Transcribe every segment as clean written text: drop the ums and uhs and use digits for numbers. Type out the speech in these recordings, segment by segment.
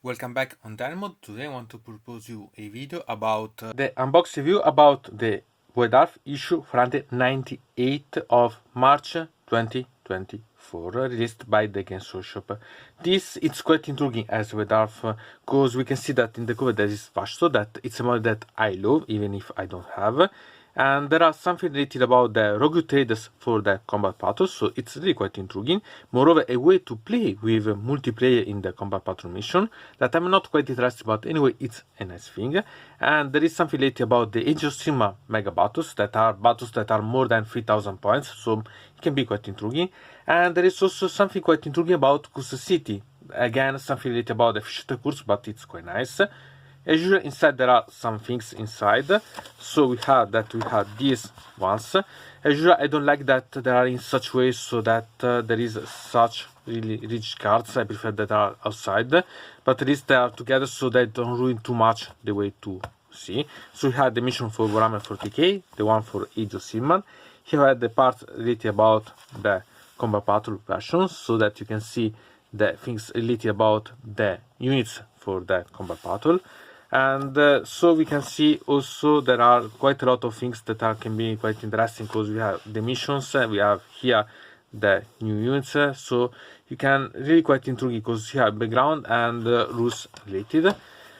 Welcome back on Diamond. Today I want to propose you a video about the unbox review about the White Dwarf issue 498 of March 2024, released by the Games Workshop. This it's quite intriguing as White Dwarf, because we can see that in the cover there is Vasto, that it's a model that I love even if I don't have. And there are something related about the rogue traders for the combat patrol, so it's really quite intriguing. Moreover, a way to play with multiplayer in the combat patrol mission that I'm not quite interested about. Anyway, it's a nice thing. And there is something related about the Age of Sigmar mega battles that are more than 3000 points, so it can be quite intriguing. And there is also something quite intriguing about Curse City. Again, something related about the FleshEater course, but it's quite nice. As usual, inside there are some things inside. So we have these ones. As usual, I don't like that they are in such way so that there is such really rich cards. I prefer that they are outside, but at least they are together so they don't ruin too much the way to see. So we have the mission for Warhammer 40k, the one for Age of Sigmar. Here I have the part related about the combat battle version, so that you can see the things related about the units for the combat battle. And so we can see also there are quite a lot of things that can be quite interesting, because we have the missions, we have here the new units, so you can really quite intriguing because you have background and rules related.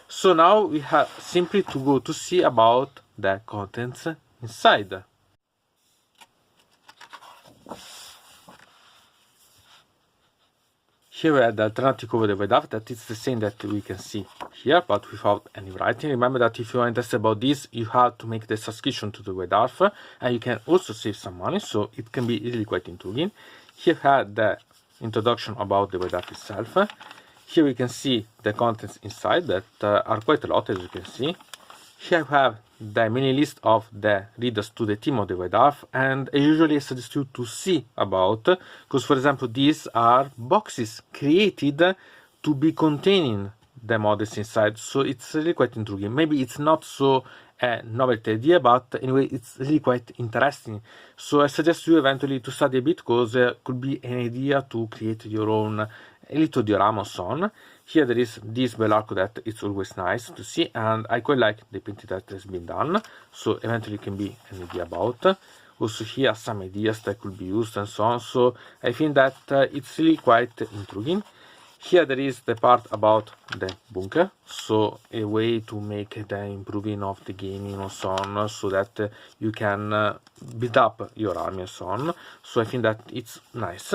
So now we have simply to go to see about the contents inside. Here we have the alternative cover of the White Dwarf, that it's the same that we can see here, but without any writing. Remember that if you are interested about this, you have to make the subscription to the White Dwarf, and you can also save some money, so it can be really quite intriguing. Here we have the introduction about the White Dwarf itself. Here we can see the contents inside that are quite a lot, as you can see. Here we have the mini list of the readers to the team of the White Dwarf, and I usually suggest you to see about, because for example these are boxes created to be containing the models inside, so it's really quite intriguing. Maybe it's not so a novelty idea, but anyway it's really quite interesting. So I suggest you eventually to study a bit, because it could be an idea to create your own a little diorama or so on. Here there is this bell arc that it's always nice to see, and I quite like the painting that has been done, so eventually can be an idea about. Also here some ideas that could be used and so on, so I think that it's really quite intriguing. Here there is the part about the bunker, so a way to make the improving of the gaming and so on, so that you can build up your army and so on. So I think that it's nice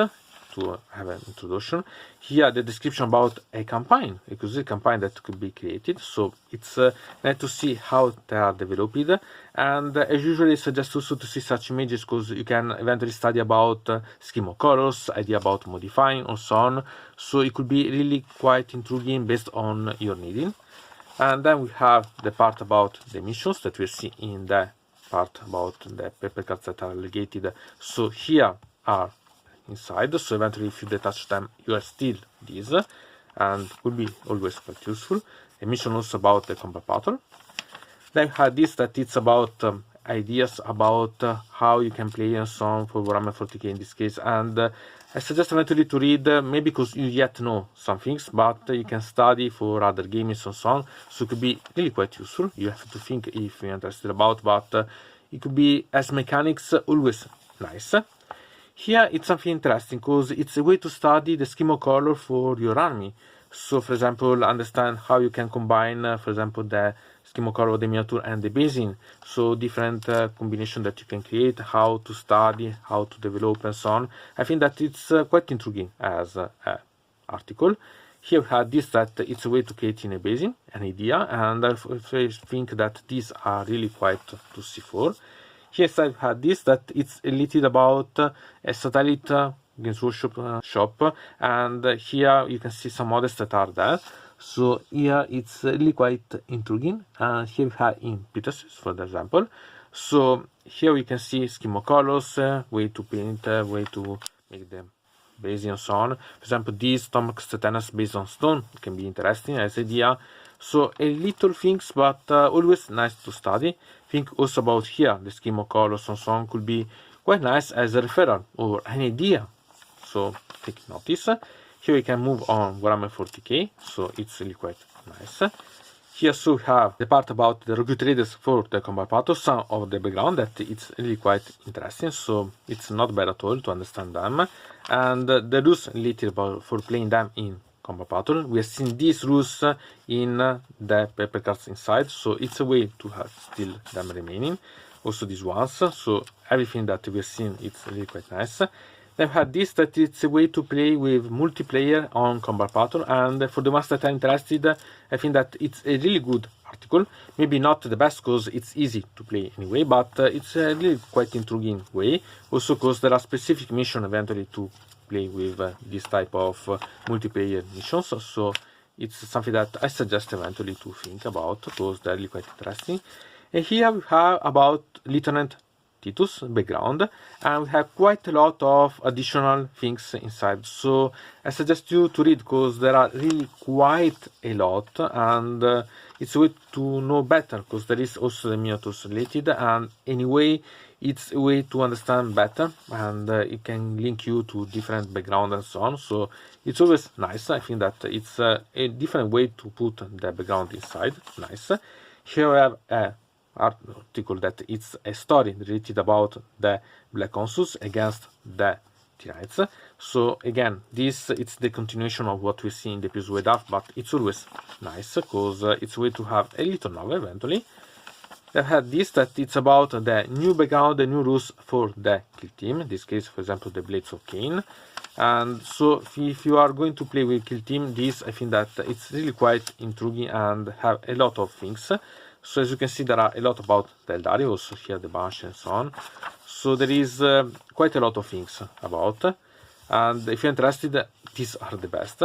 to have an introduction. Here the description about a campaign, because it's a campaign that could be created, so it's nice to see how they are developed. And as usually I suggest also to see such images, because you can eventually study about scheme of colors, idea about modifying and so on, so it could be really quite intriguing based on your needing. And then we have the part about the missions that we see in the part about the paper cards that are legated. So here are inside, so eventually if you detach them you are still these, and will be always quite useful. A mission also about the combat battle. Then we have this that it's about ideas about how you can play and so on for Warhammer 40k in this case, and I suggest eventually to read, maybe because you yet know some things, but you can study for other games and so on, so it could be really quite useful. You have to think if you're interested about, but it could be as mechanics always nice. Here it's something interesting, because it's a way to study the scheme of color for your army. So for example, understand how you can combine, for example, the scheme of color of the miniature and the basing. So different combination that you can create, how to study, how to develop and so on. I think that it's quite intriguing as an article. Here we have this that it's a way to create in a basing, an idea, and I think that these are really quite to see for. Here I had this that it's a little about a satellite Games Workshop shop, and here you can see some models that are there. So here it's really quite intriguing. Here we have in Peter's, for example. So here we can see scheme of colors, way to paint, way to make them based and so on. For example, these Tomahawk Tetanus based on stone can be interesting as idea. So a little things, but always nice to study. Think also about here the scheme of colors and so on could be quite nice as a referral or an idea. So take notice. Here we can move on warhammer 40k, so it's really quite nice. Here so we have the part about the rogue traders for the combat battle, some of the background that it's really quite interesting, so it's not bad at all to understand them. And the rules related about for playing them in combat battle, we have seen these rules in the paper cards inside, so it's a way to have still them remaining. Also these ones, so everything that we have seen, it's really quite nice. Then we have this, that it's a way to play with multiplayer on combat battle, and for the ones that are interested, I think that it's a really good article. Maybe not the best because it's easy to play anyway, but it's a really quite intriguing way. Also because there are specific missions eventually to play with this type of multiplayer missions, so it's something that I suggest eventually to think about because they're really quite interesting. And here we have about Lieutenant Titus background, and we have quite a lot of additional things inside, so I suggest you to read because there are really quite a lot, and it's a way to know better because there is also the miniatures related, and anyway it's a way to understand better, and it can link you to different background and so on, so it's always nice. I think that it's a different way to put the background inside. Nice. Here we have a article that it's a story related about the Black Consuls against the Tyranids. So again, this it's the continuation of what we see in the previous White Dwarf, but it's always nice because it's a way to have a little novel eventually. I had this, that it's about the new background, the new rules for the kill team. In this case, for example, the Blades of Cain. And so if you are going to play with kill team, this I think that it's really quite intriguing and have a lot of things. So as you can see, there are a lot about the Eldari, also here the Banshee and so on. So there is quite a lot of things about, and if you're interested, these are the best.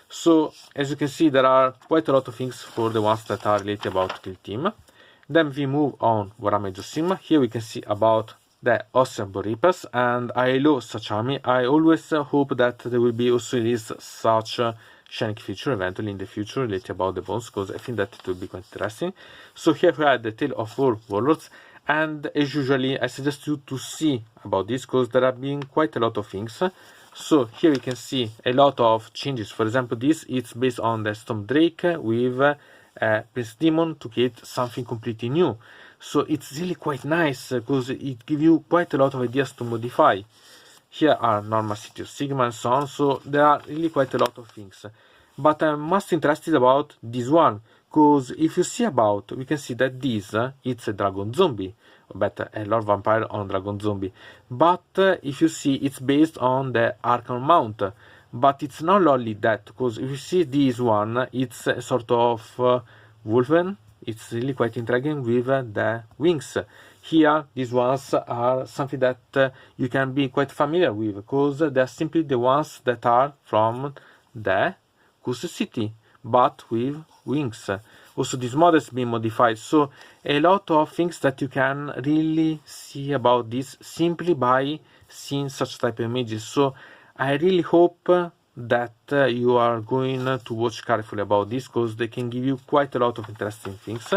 So as you can see, there are quite a lot of things for the ones that are related about kill team. Then we move on Warhammer Age of Sigmar. Here we can see about the Awesome Reapers, and I love such army. I always hope that there will be also released such Shining feature eventually in the future related about the bones, because I think that it will be quite interesting. So here we have the Tale of 4 Warlords, and as usually I suggest you to see about this because there have been quite a lot of things. So here we can see a lot of changes. For example, this it's based on the Storm Drake with Prince Demon to create something completely new. So it's really quite nice because it gives you quite a lot of ideas to modify. Here are normal City of Sigmar and so on, so there are really quite a lot of things. But I'm most interested about this one, because if you see about, we can see that this, it's a dragon zombie, or better, a Lord Vampire on dragon zombie. But if you see, it's based on the Archon Mount. But it's not only that, because if you see this one, it's a sort of Wolfen. It's really quite intriguing with the wings. Here, these ones are something that you can be quite familiar with, because they're simply the ones that are from the Cursed City, but with wings. Also, these models being modified, so a lot of things that you can really see about this simply by seeing such type of images. So I really hope that you are going to watch carefully about this, because they can give you quite a lot of interesting things.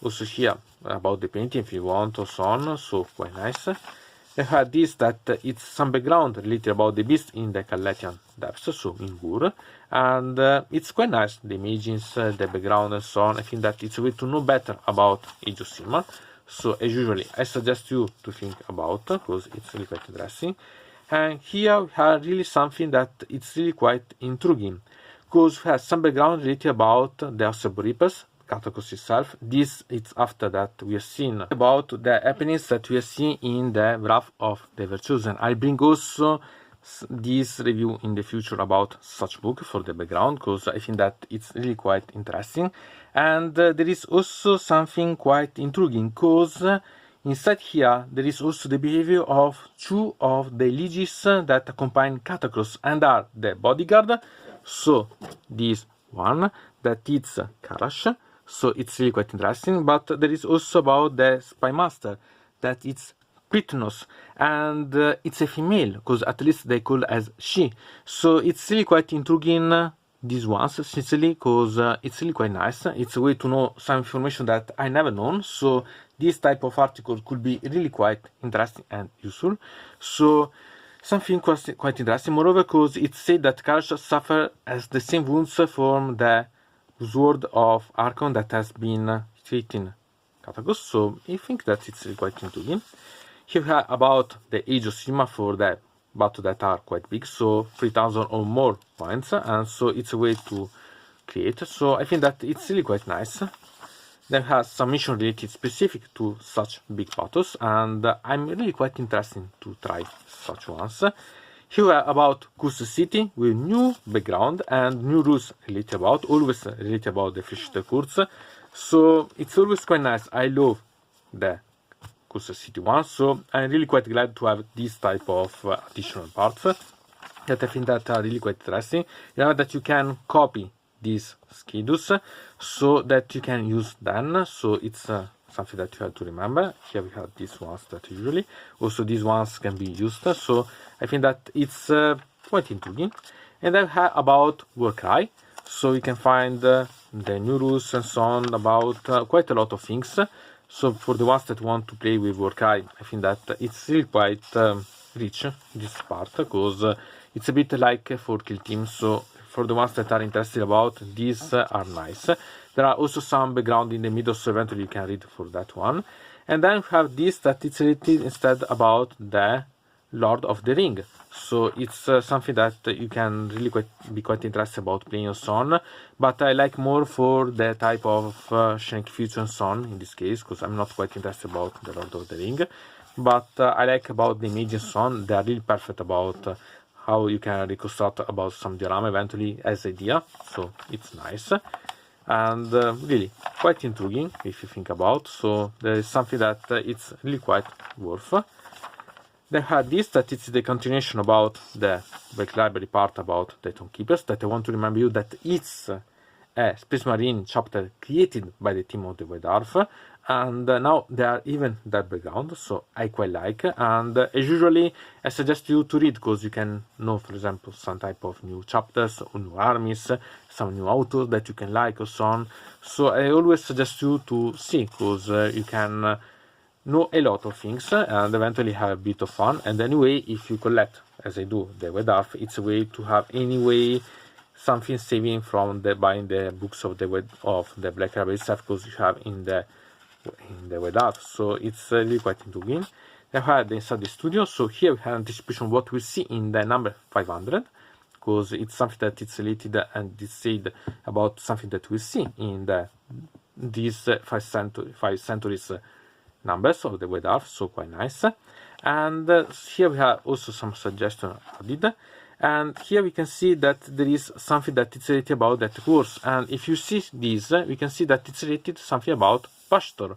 Also here about the painting if you want, or so on, so quite nice. I had this, that it's some background related about the beast in the Caletian depths, so in Gur, and it's quite nice, the images, the background and so on. I think that it's a way to know better about Age of Sigmar, so as usually I suggest you to think about, because it's really quite interesting. And here we have really something that it's really quite intriguing, because we have some background related about the Awesome Reapers, Cataclysm itself. This it's after that we have seen about the happenings that we have seen in the Wrath of the Virtuosen. I'll bring also this review in the future about such book for the background, because I think that it's really quite interesting. And there is also something quite intriguing, because inside here there is also the behavior of two of the lieges that accompany Cataclysm and are the bodyguard. So this one, that it's Karash. So it's really quite interesting, but there is also about the Spy Master, that it's Pritnos, and it's a female, because at least they call as she. So it's really quite intriguing, these ones, sincerely, because it's really quite nice. It's a way to know some information that I never known, so this type of article could be really quite interesting and useful. So something quite interesting, moreover, because it said that characters suffer as the same wounds from the sword of Archon that has been treating Catagos, so I think that it's quite intriguing. Here we have about the Age of Sigma for the battle that are quite big, so 3000 or more points, and so it's a way to create, so I think that it's really quite nice. Then has some mission related specific to such big battles, and I'm really quite interested to try such ones. Here we are about Cursed City with new background and new rules related about, always related about the FleshEater course. So it's always quite nice. I love the Cursed City one, so I'm really quite glad to have this type of additional parts that I think that are really quite interesting. You know that you can copy these schedules so that you can use them, so it's something that you have to remember. Here we have these ones that usually also these ones can be used, so I think that it's quite intriguing. And I have about Warcry, so you can find the new rules and so on about quite a lot of things. So for the ones that want to play with Warcry, I think that it's really quite rich, this part, because it's a bit like for Kill Team, so for the ones that are interested about, these are nice. There are also some background in the middle, so eventually you can read for that one. And then we have this that it's related instead about the Lord of the Ring. So it's something that you can really be quite interested about playing and so on. But I like more for the type of Shank Future and so on in this case, because I'm not quite interested about the Lord of the Ring. But I like about the image and so on. They are really perfect about how you can reconstruct about some diorama eventually as idea, so it's nice and really quite intriguing if you think about. So there is something that it's really quite worth. They had this that it's the continuation about the Black Library part about the Tomb Keepers, that I want to remember you that it's a Space Marine chapter created by the team of the White Dwarf, and now they are even that background, so I quite like. And as usually I suggest you to read, because you can know, for example, some type of new chapters or new armies, some new authors that you can like or so on. So I always suggest you to see, because you can know a lot of things and eventually have a bit of fun. And anyway, if you collect, as I do, the White Dwarf, it's a way to have anyway something saving from the buying the books of the Black Library itself, because you have in the White Dwarf, so it's really quite intriguing. Then we have the Inside the Studio, so here we have anticipation of what we see in the number 500, because it's something that it's related and it's said about something that we see in these 5 centuries numbers of the White Dwarf, so quite nice. And here we have also some suggestions added. And here we can see that there is something that it's related about that course. And if you see this, we can see that it's related to something about Pastor.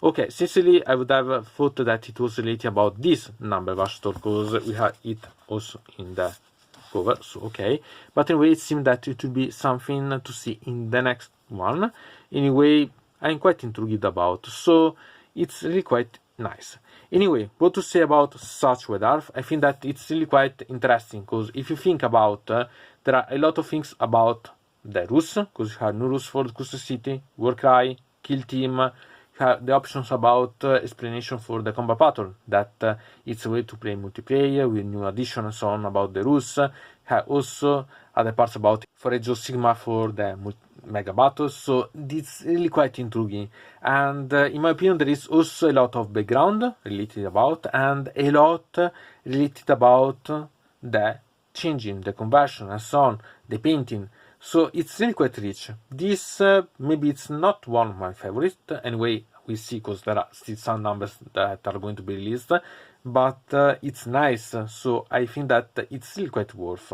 Okay, sincerely, I would have thought that it was related about this number Pastor, because we have it also in the cover, so okay. But anyway, it seems that it will be something to see in the next one. Anyway, I'm quite intrigued about, so it's really quite nice. Anyway, what to say about such White Dwarf? I think that it's really quite interesting, because if you think about, there are a lot of things about the rules, because you have new rules for the Cursed City, Warcry, Kill Team, you have the options about explanation for the combat pattern, that it's a way to play multiplayer with new addition and so on about the rules. You have also other parts about for Age of Sigma for the mega battles, so it's really quite intriguing. And in my opinion, there is also a lot of background related about, and a lot related about the changing, the conversion and so on, the painting. So it's really quite rich. This maybe it's not one of my favorites. Anyway, we see, because there are still some numbers that are going to be released, but it's nice. So I think that it's really quite worth.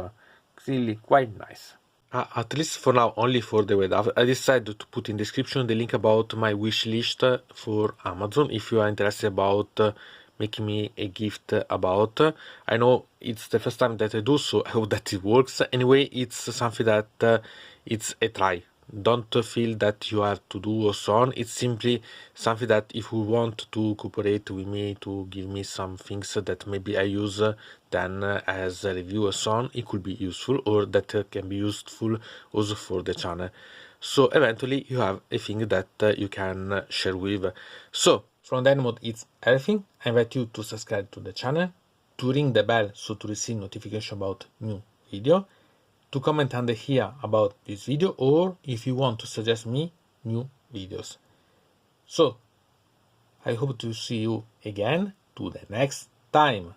Really quite nice. At least for now, only for the White Dwarf. I decided to put in description the link about my wish list for Amazon if you are interested about making me a gift about. I know it's the first time that I do, so I hope that it works. Anyway, it's something that it's a try. Don't feel that you have to do or so on. It's simply something that if you want to cooperate with me to give me some things that maybe I use then as a review or so on, it could be useful, or that can be useful also for the channel. So eventually you have a thing that you can share with. So from that mode, it's everything. I invite you to subscribe to the channel, to ring the bell so to receive notification about new video, to comment under here about this video, or if you want to suggest me new videos. So I hope to see you again to the next time.